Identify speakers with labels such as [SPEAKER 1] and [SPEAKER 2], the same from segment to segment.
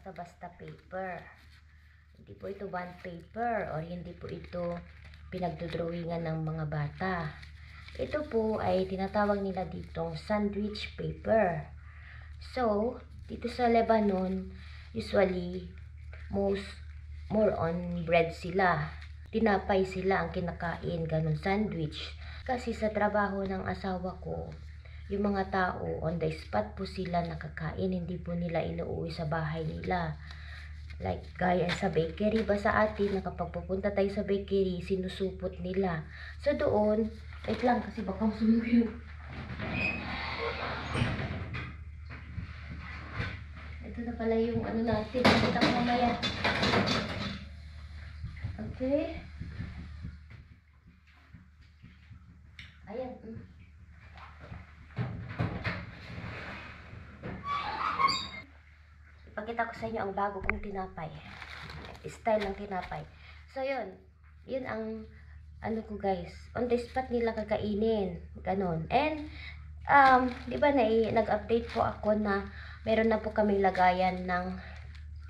[SPEAKER 1] basta-basta paper. Hindi po ito bond paper or hindi po ito pinagdodrawingan ng mga bata. Ito po ay tinatawag nila ditong sandwich paper. So, dito sa Lebanon, usually, more on bread sila. Tinapay sila ang kinakain, ganun sandwich. Kasi sa trabaho ng asawa ko, yung mga tao, on the spot po sila nakakain, hindi po nila inuuwi sa bahay nila. Like, gaya sa bakery ba sa atin, na kapag pupunta tayo sa bakery, sinusupot nila. So doon, wait lang kasi baka masunog yun. Ito na pala yung ano natin, kita ko mamaya. Okay. Ayan. Ipakita ko sa inyo ang bago kong tinapay. Style ng tinapay. So, yun. Yun ang, ano ko guys. On the spot nila kakainin. Ganon. And, di ba nag-update po ako na meron na po kaming lagayan ng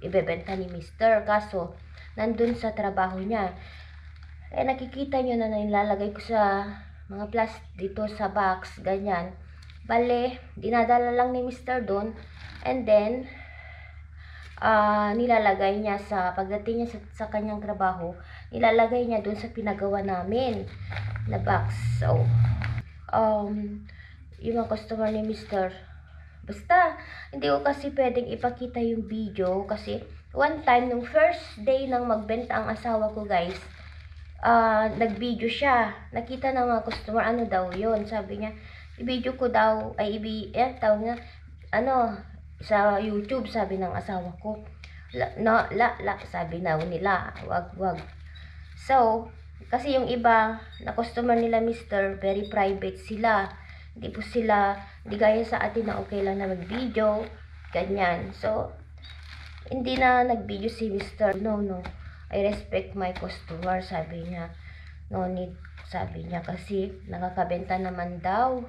[SPEAKER 1] ibebenta ni Mr. Kaso, nandun sa trabaho niya. Eh, nakikita nyo na nilalagay ko sa mga plastic dito sa box. Ganyan. Bale, dinadala lang ni Mr. doon. And then, nilalagay niya pagdating niya sa kanyang trabaho, nilalagay niya doon sa pinagawa namin na box. So, yung mga customer ni Mr. Basta, hindi ko kasi pwedeng ipakita yung video kasi one time, nung first day nang magbenta ang asawa ko guys, nag-video siya. Nakita ng mga customer, ano daw yun? Sabi niya, i-video ko daw, tawag niya, sa YouTube, sabi ng asawa ko. Sabi na nila, wag. So, kasi yung iba na customer nila Mr. very private sila. Hindi gaya sa atin na okay lang na mag-video, ganyan. So, hindi na nag-video si Mr. No. I respect my customer, sabi niya. No need, sabi niya, kasi nakakabenta naman daw.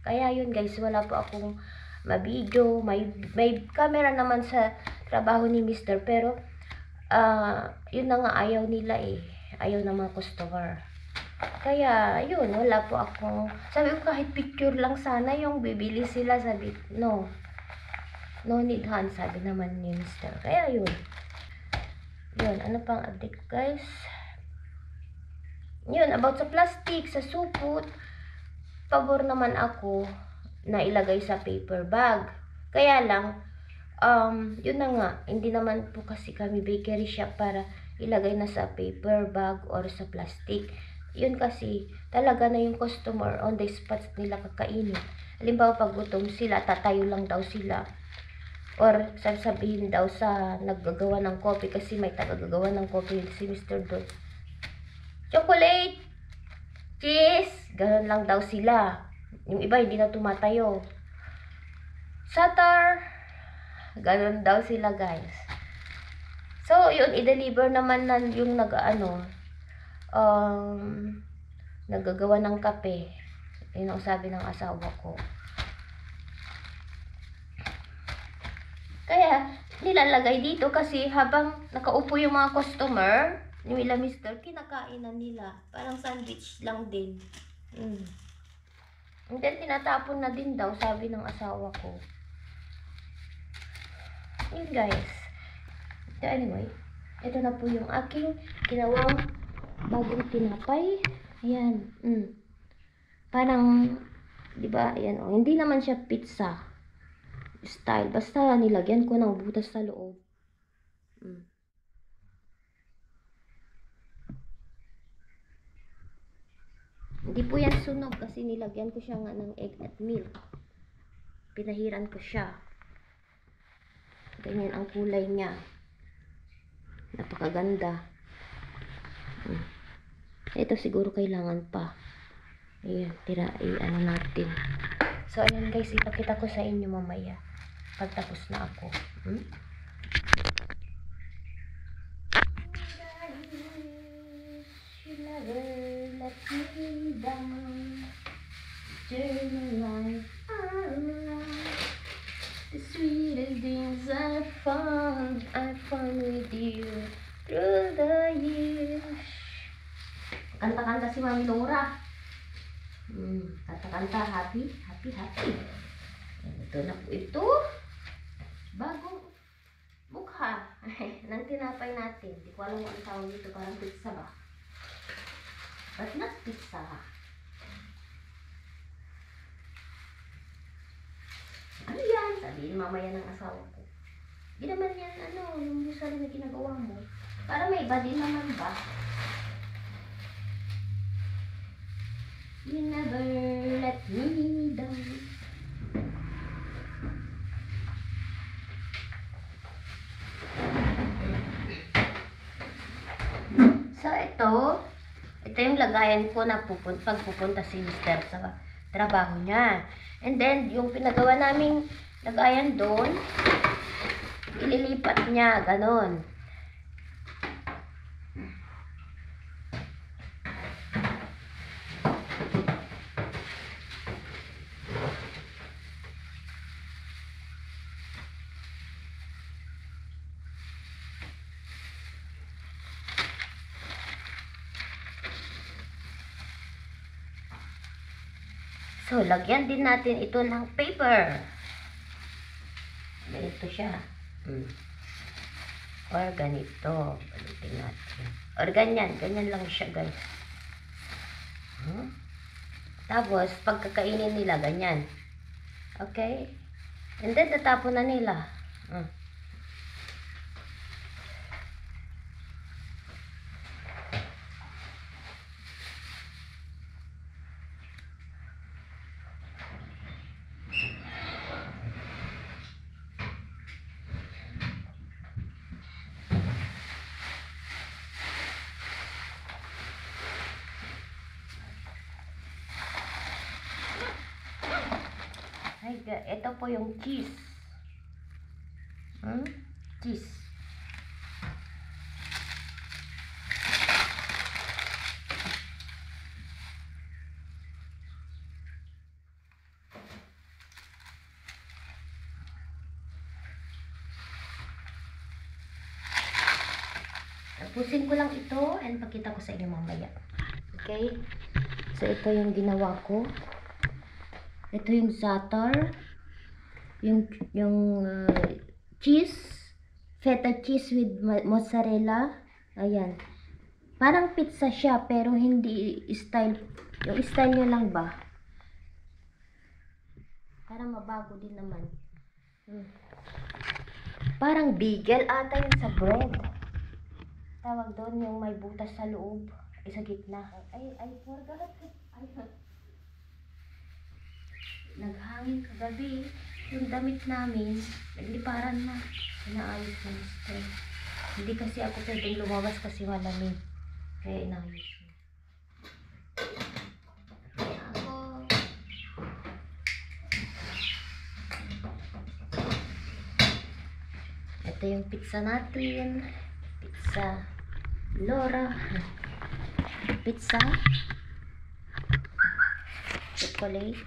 [SPEAKER 1] Kaya yun guys, wala po akong ma-video. May camera naman sa trabaho ni Mr. Pero, yun na nga ayaw nila eh. Ayaw ng mga customer. Kaya, yun, wala po akong, sabi ko kahit picture lang sana yung bibili sila, sabi, no need han, sabi naman ni Mr. Kaya yun, ano pang update guys? Yun, about sa plastic, sa supot, pabor naman ako na ilagay sa paper bag. Kaya lang, yun na nga, hindi naman po kasi kami bakery shop para ilagay na sa paper bag or sa plastic. Yun kasi, talaga na yung customer on the spot nila kakainin. Halimbawa, pag gutom sila, tatayo lang daw sila. Or sasabihin daw sa naggagawa ng coffee, kasi may tagagawa ng coffee si Mr. Don. Chocolate! Cheese! Ganon lang daw sila. Yung iba hindi na tumatayo. Satar! Ganon daw sila guys. So, yun, i-deliver naman na yung naggagawa ng kape. Yun ang sabi ng asawa ko. Kaya, nilalagay dito kasi habang nakaupo yung mga customer, yung ila Mr. kinakainan nila. Parang sandwich lang din. And then, tinatapon na din daw, sabi ng asawa ko. Yun guys. So, anyway, ito na po yung aking ginawang bagong tinapay. Ayan. Parang, di ba, ayan, hindi naman siya pizza style. Basta nilagyan ko ng butas sa loob. Hindi po yan sunog kasi nilagyan ko siya nga ng egg at milk. Pinahiran ko siya. Ganyan ang kulay niya. Napakaganda. Ito siguro kailangan pa. Ayan, ano natin. So, ayan guys, ipakita ko sa inyo mamaya. Pagtapos na ako. Let me down. Turn the light around. This sweetest things I found with you through the years. Kanta-kanta si Mami Laura. Kanta-kanta, happy. Ito na po ito. Bagong mukha ng tinapay natin. Hindi ko alam kung ang tawag dito. Parang pizza ba? But not pizza. Ano yan? Sabihin mamaya ng asawa ko. Hindi naman yan, yung usually na ginagawa mo. Para may iba din naman ba? You never let me down. So, ito yung lagayan ko na pag pupunta si Mr. sa trabaho niya. And then, yung pinagawa naming lagayan doon, ililipat niya, ganon. So, lagyan din natin ito ng paper. Ganito siya. Or ganito. Balitin natin. Or ganyan. Ganyan lang siya, guys. Tapos, pagkakainin nila, ganyan. Okay? And then, tatapon na nila. Ito po yung cheese. Cheese. Tapusin ko lang ito and pakita ko sa inyo mamaya. Okay? So, ito yung ginawa ko. Ito yung za'atar. Yung cheese. Feta cheese with mozzarella. Ayan. Parang pizza siya, pero hindi style. Yung style nyo lang ba? Parang mabago din naman. Parang bagel ata yun sa bread. Tawag doon yung may butas sa loob. Ay, sa gitna. Ay, forgot. Naghangin kagabi. Yung damit namin, nagliparan na. Inaayos na mister. Hindi kasi ako pwedeng lumabas kasi malamig. Kaya inaayos na. Ito yung pizza natin. Pizza Laura. Pizza. Chocolate.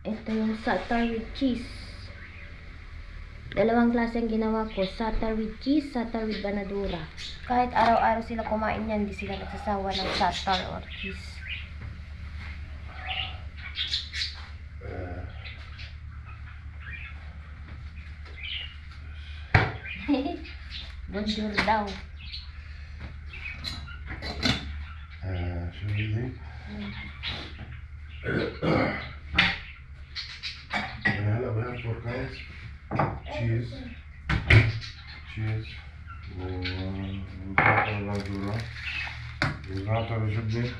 [SPEAKER 1] Ito yung za'atar with cheese. Dalawang klase ang ginawa ko. Za'atar with cheese, za'atar with banadura. Kahit araw-araw sila kumain yan, hindi sila nagsasawa ng za'atar or cheese. Bonjour daw.
[SPEAKER 2] Should we leave? هلا بنعمل فوركايز تشيز وزعتر بندورة وزعتر جبنة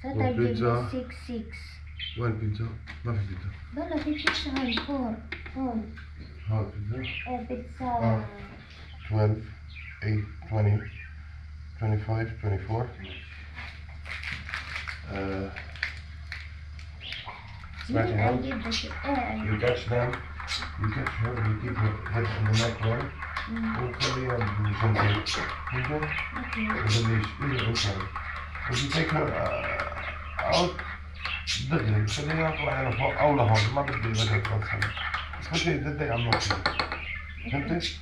[SPEAKER 2] وبيتزا.
[SPEAKER 1] 6-6.
[SPEAKER 2] وين بيتزا؟ ما في بيتزا.
[SPEAKER 1] بلا في بيتزا هاي 4. هون.
[SPEAKER 2] هاي بيتزا؟
[SPEAKER 1] ايه بيتزا
[SPEAKER 2] 12, 8, 20, 25, 24. Smashing out. You catch them. You catch her. You keep her head in the neck one. وخليها بجنبين ممكن تخليش الإنسان وتجي take her out دغري خليها تطلع هنا فوق أو لهون ما بدي بدها تتوسع بس خلي بدي عم نوصل فهمتي؟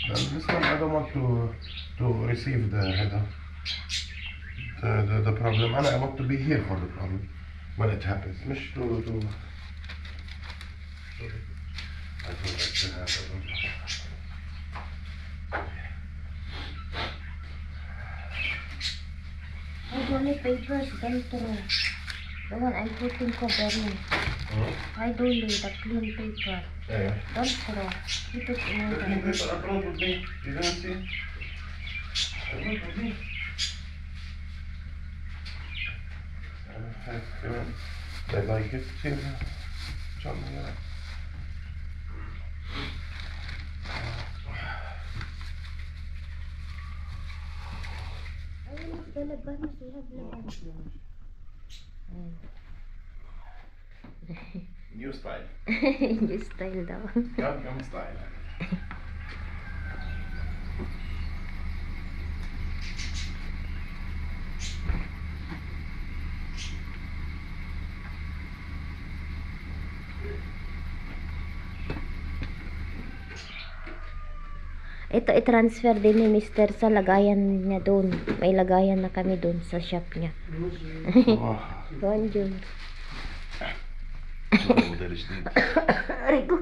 [SPEAKER 2] لأن this one I don't want to receive the problem أنا I want to be here for the problem when it happens مش to I don't like to have
[SPEAKER 1] I don't need papers, don't throw. The one I'm putting covering. I don't need the clean paper.
[SPEAKER 2] Yeah.
[SPEAKER 1] Don't throw. You put in
[SPEAKER 2] The clean
[SPEAKER 1] the
[SPEAKER 2] paper upload with me. You didn't see? Upload with me. They like it. See the John here.
[SPEAKER 1] the labanos, we have labanos.
[SPEAKER 3] New style.
[SPEAKER 1] New style daw.
[SPEAKER 3] Gangnam style.
[SPEAKER 1] Ito, i-transfer din ni Mister sa lagayan niya doon. May lagayan na kami doon sa shop niya. Bonjour.
[SPEAKER 2] الموديل جديد.
[SPEAKER 1] Rico.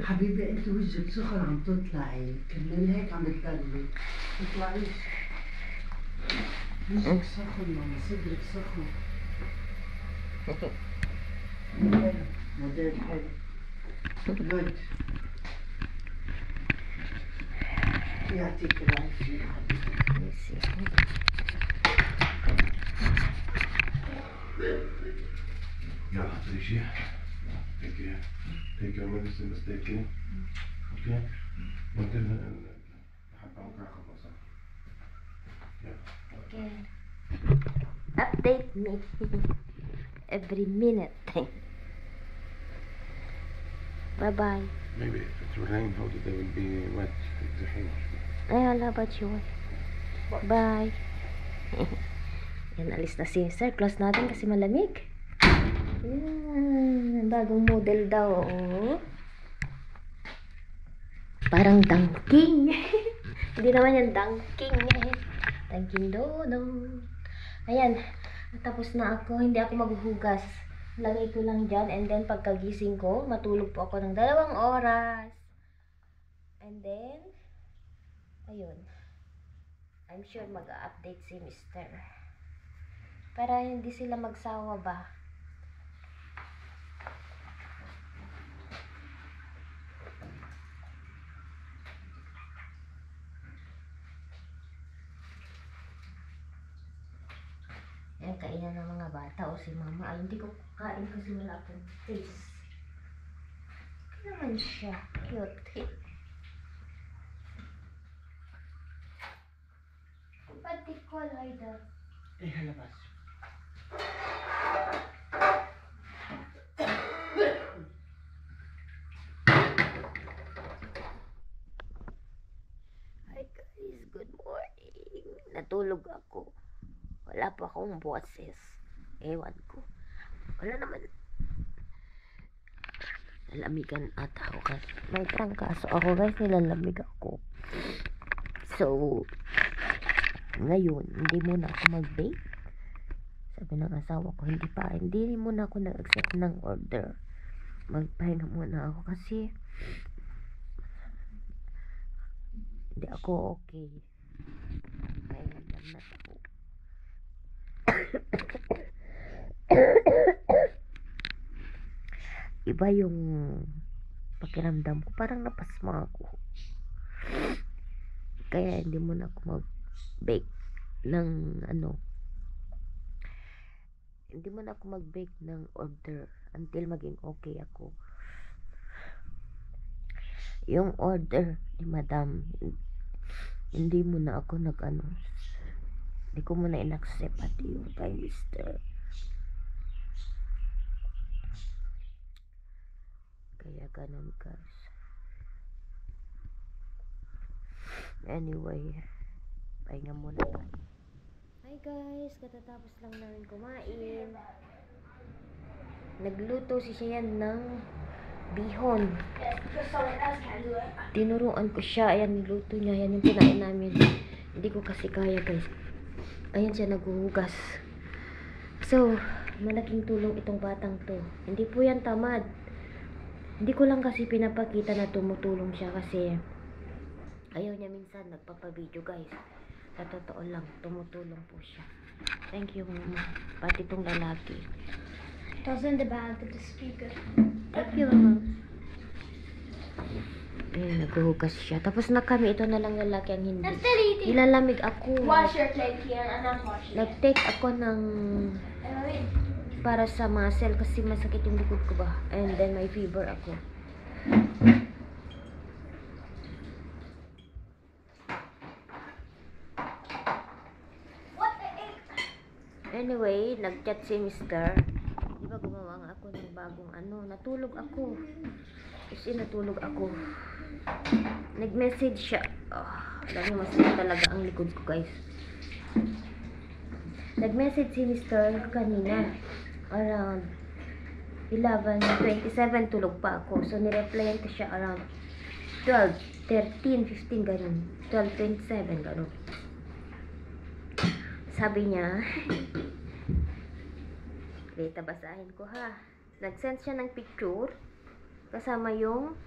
[SPEAKER 4] حبيبي انت وجهك سخن عم تطلعي كمان هيك عم تطلعي تطلعيش وجهك سخن ماما صدرك سخن موديل حلو جود يعطيك العافية
[SPEAKER 2] يلا تعيشي. Take your medicine mistakenly. Okay? ممكن حتى ممكن خلصها.
[SPEAKER 1] Okay. Update me every minute. Bye-bye.
[SPEAKER 2] Maybe if it rain, how they will be wet. الحين.
[SPEAKER 1] Ay, wala ba siya? Bye. Yan, alis na si Sir. Close natin kasi malamig. Yan, bagong model daw. Oh. Parang dunking. Hindi naman yan dunking. Dunking dono. Ayan, tapos na ako. Hindi ako maghuhugas. Lagay ko lang dyan. And then, pagkagising ko, matulog po ako ng 2 oras. And then, ayun. I'm sure mag-update si Mister. Para hindi sila magsawa ba. Yan, kainan ng mga bata o si mama. Ay, hindi ko kain kasi wala akong face. Kaya naman siya. Cute. Pati ko, Laida.
[SPEAKER 4] ايه هلا بس
[SPEAKER 1] Hi guys, good morning. Natulog ako. Wala pa akong boses. Ewan ko. Wala naman. Nalamigan ata ako kasi may trangkaso ako guys. Nilalamig ako. So, ngayon, hindi muna ako mag-bake. Sabi ng asawa ko, hindi muna ako nag-accept ng order. Magpahinga muna ako kasi hindi ako okay. Pahinga na ako. Iba yung pakiramdam ko, parang napasma ako. Kaya hindi muna ako mag-bake ng hindi muna ako mag-bake ng order until maging okay ako. Yung order ni madam, hindi muna ako hindi ko muna in-accept at yung kay Mister. Kaya ganun guys. Anyway, pahinga muna tayo. Hi guys, katatapos lang namin kumain. Nagluto si Cheyenne ng bihon. Tinuruan ko siya. Ayan, niluto niya. Ayan yung kinain namin. Hindi ko kasi kaya guys. Ayan siya naghuhugas. So, malaking tulong itong batang to. Hindi po yan tamad. Hindi ko lang kasi pinapakita na tumutulong siya kasi ayaw niya minsan nagpapabideo guys. Sa totoo lang, tumutulong po siya. Thank you mama. Pati itong lalaki.
[SPEAKER 5] Toss in the bag of the speaker.
[SPEAKER 1] Thank you mama. Eh, naghuhugas siya. Tapos na kami, ito na lang lalaki ang hindi.
[SPEAKER 5] That's deleting.
[SPEAKER 1] Nilalamig ako.
[SPEAKER 5] Wash your plate here. I'm not washing it.
[SPEAKER 1] Nag-take ako ng para sa muscle kasi masakit yung likod ko ba. And then may fever ako.
[SPEAKER 5] What the heck?
[SPEAKER 1] Anyway, nag-chat si Mr. Di ba gumawa nga ako ng bagong ano. Natulog ako. Kasi natulog ako. Nag-message siya. Dami masakit talaga ang likod ko guys. Nag-message si Mr. kanina. Around 11:27 tulog pa ako. So, nireplyan ko siya around 12, 13, 15 ganun. 12:27 ganun. Sabi niya, wait, basahin ko ha. Nag-send siya ng picture kasama yung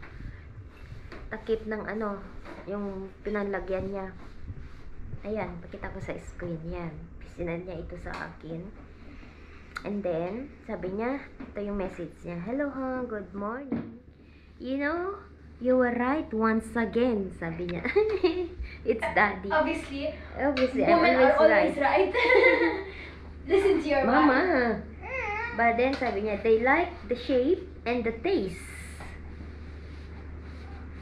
[SPEAKER 1] takip ng ano, yung pinanlagyan niya. Ayan, pakita ko sa screen yan. Sinend niya ito sa akin. And then, sabi niya, ito yung message niya. Hello, hon, good morning. You know, you were right once again, sabi niya. It's daddy.
[SPEAKER 5] Obviously,
[SPEAKER 1] Obviously, I'm
[SPEAKER 5] women are
[SPEAKER 1] always
[SPEAKER 5] always
[SPEAKER 1] right.
[SPEAKER 5] right. Listen to your body.
[SPEAKER 1] Mama. But then, sabi niya, they like the shape and the taste.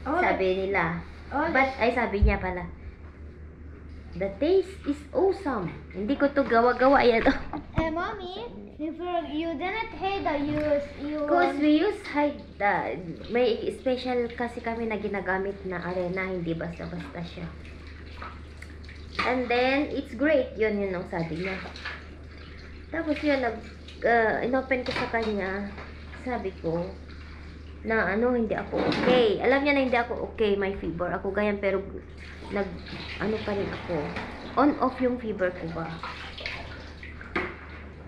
[SPEAKER 5] Oh,
[SPEAKER 1] Sabi nila.
[SPEAKER 5] oh,
[SPEAKER 1] But, ay sabi niya pala, the taste is awesome. Hindi ko to gawa-gawa. Ayan.
[SPEAKER 5] Mommy, you didn't hate the
[SPEAKER 1] Because we use may special kasi kami na ginagamit na arena. Hindi basta-basta siya. And then, it's great. Yun ang sabi niya. Tapos yun, inopen ko sa kanya. Sabi ko, na ano, hindi ako okay. Alam niya na hindi ako okay, may fever ako ganyan, pero ano pa rin ako. On off yung fever ko ba.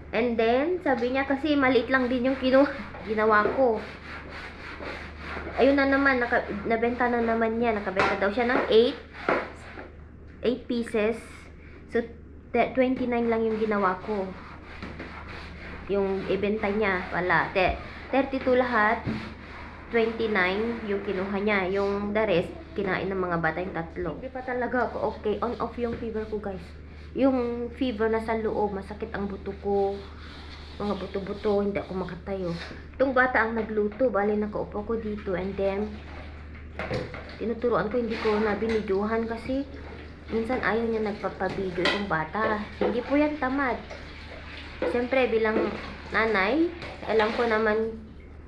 [SPEAKER 1] And then, sabi niya kasi maliit lang din yung ginawa ko. Ayun na naman, nabenta na naman niya. Nakabenta daw siya ng 8 pieces. So, 29 lang yung ginawa ko. Yung ibenta niya pala. 32 lahat. 29 yung kinuha niya. Yung the rest, kinain ng mga bata yung tatlo. Hindi pa talaga ako okay. On off yung fever ko guys. Yung fever na sa loob, masakit ang buto ko. Mga buto-buto, hindi ako makatayo. Itong bata ang nagluto. Bali nakaupo ko dito. And then, tinuturuan ko, hindi ko na binidyohan kasi minsan ayaw niya nagpapabidyo itong bata. Hindi po yan tamad. Siyempre, bilang nanay, alam ko naman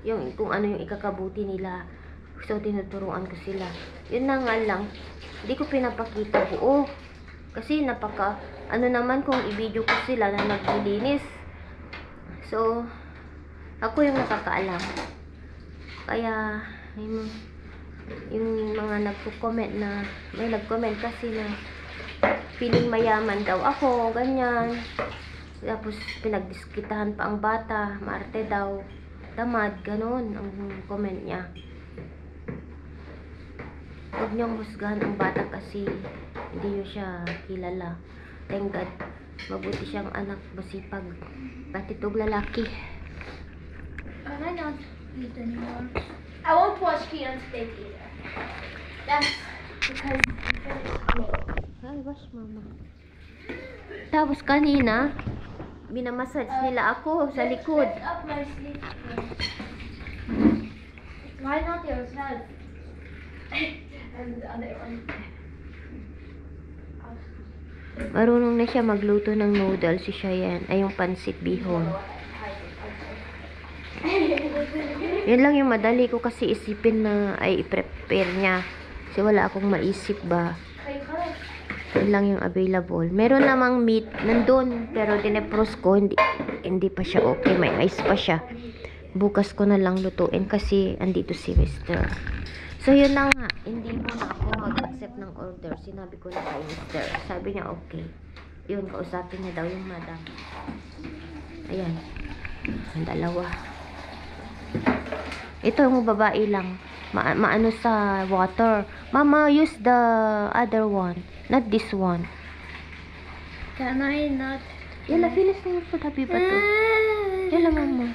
[SPEAKER 1] yung kung ano yung ikakabuti nila. So, tinuturuan ko sila. Yun na nga lang, hindi ko pinapakita buo. Kasi ano naman kung i-video ko sila na naglilinis. So, ako yung nakakaalam. Kaya, yung mga nagko-comment na, may nag-comment kasi na feeling mayaman daw ako, ganyan. Tapos, pinagdiskitahan pa ang bata, maarte daw. Tamad, ganun ang comment niya. Huwag niyong husgahan ang bata kasi hindi niyo siya kilala. Thank God, mabuti siyang anak, masipag. Pati itong lalaki.
[SPEAKER 5] Can I not eat anymore? I won't watch Keon's plate either. That's because you finished me.
[SPEAKER 1] Ay, wash mama. Tapos kanina, binamassage nila ako sa likod.
[SPEAKER 5] Lift up my sleeve. Why not yourself? And the other one.
[SPEAKER 1] Marunong na siya magluto ng noodles si Cheyenne. Ay, yung pansit bihon. Yun lang yung madali ko kasi isipin na ay i-prepare niya. Kasi wala akong maisip ba. Yun lang yung available. Meron namang meat nandun, pero dinepros ko, hindi pa siya okay. May ice pa siya. Bukas ko na lang lutuin kasi andito si Mr. So, yun na nga. Hindi mo na ako mag-accept ng order. Sinabi ko na kay Mr. Sabi niya, okay. Yun, kausapin niya daw yung madam. Ayan. Ang dalawa. Ito yung babae lang. Maano sa water. Mama, use the other one. Not this one.
[SPEAKER 5] Can I not?
[SPEAKER 1] Yala, finish na yung food, Habiba to. Yala, mama.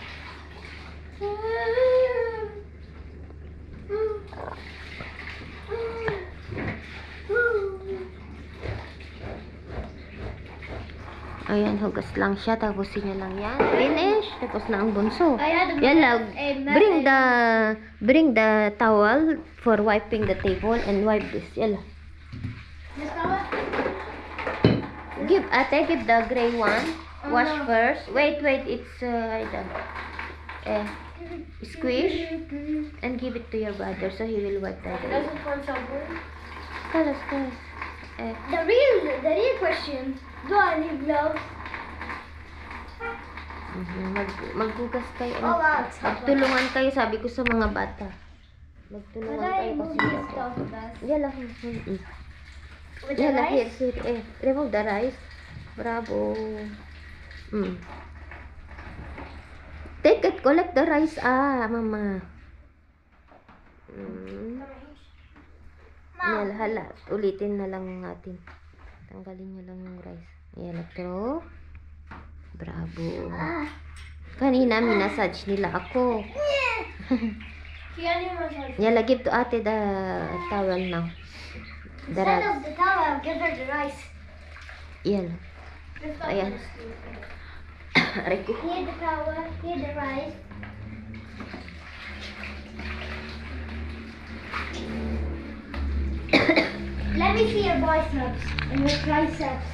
[SPEAKER 1] Ayan, hugas lang siya. Tapusin niya lang yan. Finish. Tapos na ang bunso. Yala, bring the towel for wiping the table and wipe this. Yala. Give the gray one. Wash first. Wait, it's squish and give it to your brother so he will wipe the gray. Tell us.
[SPEAKER 5] The real question. Do I need gloves?
[SPEAKER 1] Maghugas kayo.
[SPEAKER 5] Oh, wow.
[SPEAKER 1] Magtulungan kayo, sabi ko sa mga bata. Magtulungan kayo kasi Yala.
[SPEAKER 5] With the
[SPEAKER 1] Yala,
[SPEAKER 5] rice?
[SPEAKER 1] here. Remove the rice. Bravo. Take it, collect the rice. Mama.
[SPEAKER 5] Mom.
[SPEAKER 1] Hala. Ulitin na lang natin. Tanggalin nyo lang yung rice. Yala, throw. Bravo. Kanina, minasage nila ako. Yala, give to ate the towel now. The
[SPEAKER 5] Instead
[SPEAKER 1] rice.
[SPEAKER 5] of the towel, give her the rice.
[SPEAKER 1] Yala. Ayan. Aray ko.
[SPEAKER 5] Here the towel, here the rice. Let me see your biceps and your triceps.